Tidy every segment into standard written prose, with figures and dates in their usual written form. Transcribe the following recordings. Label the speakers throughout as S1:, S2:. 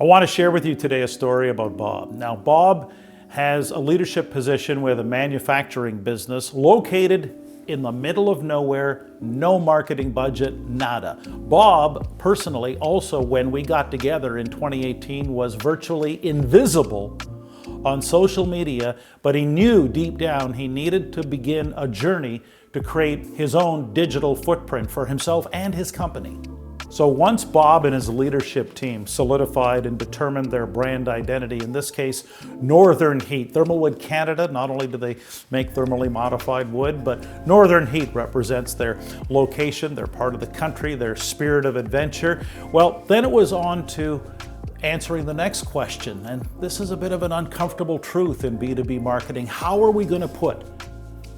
S1: I want to share with you today a story about Bob. Now, Bob has a leadership position with a manufacturing business located in the middle of nowhere, no marketing budget, nada. Bob, personally, also when we got together in 2018, was virtually invisible on social media, but he knew deep down he needed to begin a journey to create his own digital footprint for himself and his company. So once Bob and his leadership team solidified and determined their brand identity, in this case, Northern Heat, Thermalwood Canada, not only do they make thermally modified wood, but Northern Heat represents their location, their part of the country, their spirit of adventure. Well, then it was on to answering the next question, and this is a bit of an uncomfortable truth in B2B marketing. How are we going to put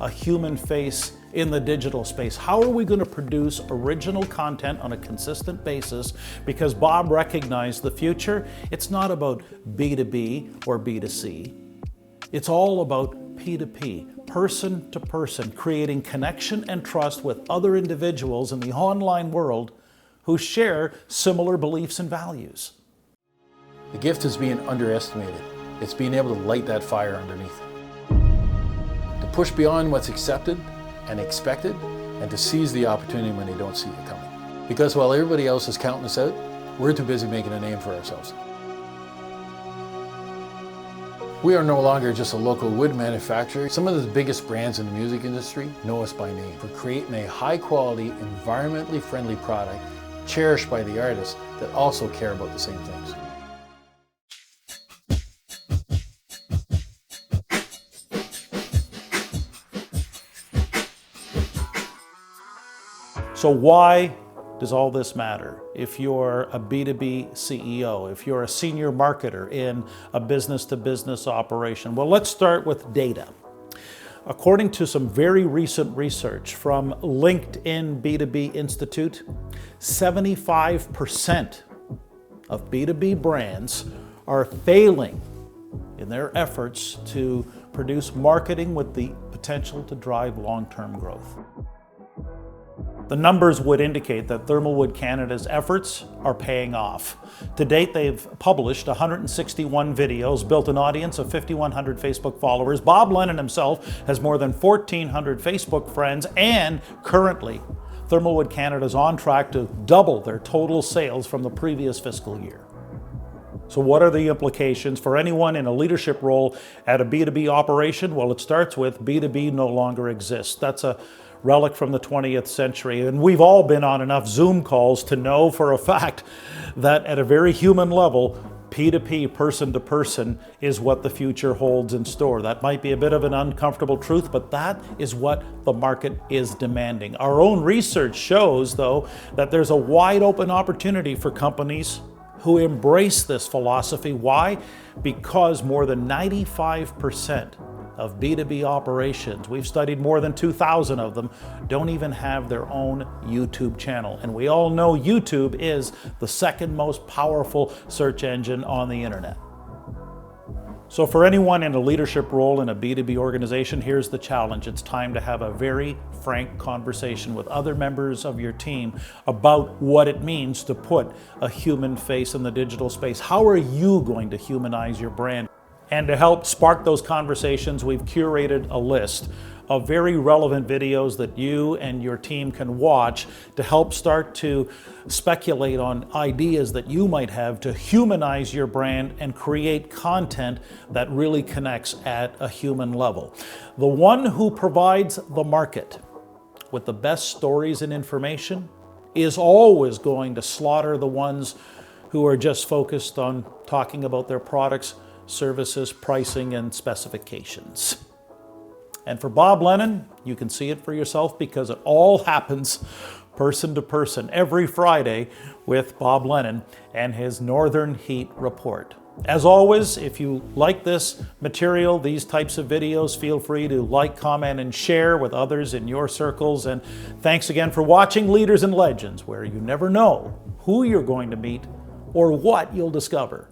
S1: a human face in the digital space? How are we going to produce original content on a consistent basis? Because Bob recognized the future, it's not about B2B or B2C. It's all about P2P, person to person, creating connection and trust with other individuals in the online world who share similar beliefs and values.
S2: The gift is being underestimated. It's being able to light that fire underneath. To push beyond what's accepted and expected, and to seize the opportunity when they don't see it coming. Because while everybody else is counting us out, we're too busy making a name for ourselves. We are no longer just a local wood manufacturer. Some of the biggest brands in the music industry know us by name for creating a high quality, environmentally friendly product cherished by the artists that also care about the same things.
S1: So why does all this matter? If you're a B2B CEO, if you're a senior marketer in a business-to-business operation, well, let's start with data. According to some very recent research from LinkedIn B2B Institute, 75% of B2B brands are failing in their efforts to produce marketing with the potential to drive long-term growth. The numbers would indicate that Thermalwood Canada's efforts are paying off. To date, they've published 161 videos, built an audience of 5,100 Facebook followers. Bob Lennon himself has more than 1,400 Facebook friends, and currently, Thermalwood Canada is on track to double their total sales from the previous fiscal year. So what are the implications for anyone in a leadership role at a B2B operation? Well, it starts with B2B no longer exists. That's a relic from the 20th century. And we've all been on enough Zoom calls to know for a fact that at a very human level, P2P, person to person, is what the future holds in store. That might be a bit of an uncomfortable truth, but that is what the market is demanding. Our own research shows, though, that there's a wide open opportunity for companies who embrace this philosophy. Why? Because more than 95% of B2B operations, we've studied more than 2,000 of them, don't even have their own YouTube channel. And we all know YouTube is the second most powerful search engine on the internet. So for anyone in a leadership role in a B2B organization, here's the challenge. It's time to have a very frank conversation with other members of your team about what it means to put a human face in the digital space. How are you going to humanize your brand? And to help spark those conversations, we've curated a list of very relevant videos that you and your team can watch to help start to speculate on ideas that you might have to humanize your brand and create content that really connects at a human level. The one who provides the market with the best stories and information is always going to slaughter the ones who are just focused on talking about their products, services, pricing, and specifications. And for Bob Lennon, you can see it for yourself because it all happens person to person every Friday with Bob Lennon and his Northern Heat Report. As always, if you like this material, these types of videos, feel free to like, comment, and share with others in your circles. And thanks again for watching Leaders and Legends, where you never know who you're going to meet or what you'll discover.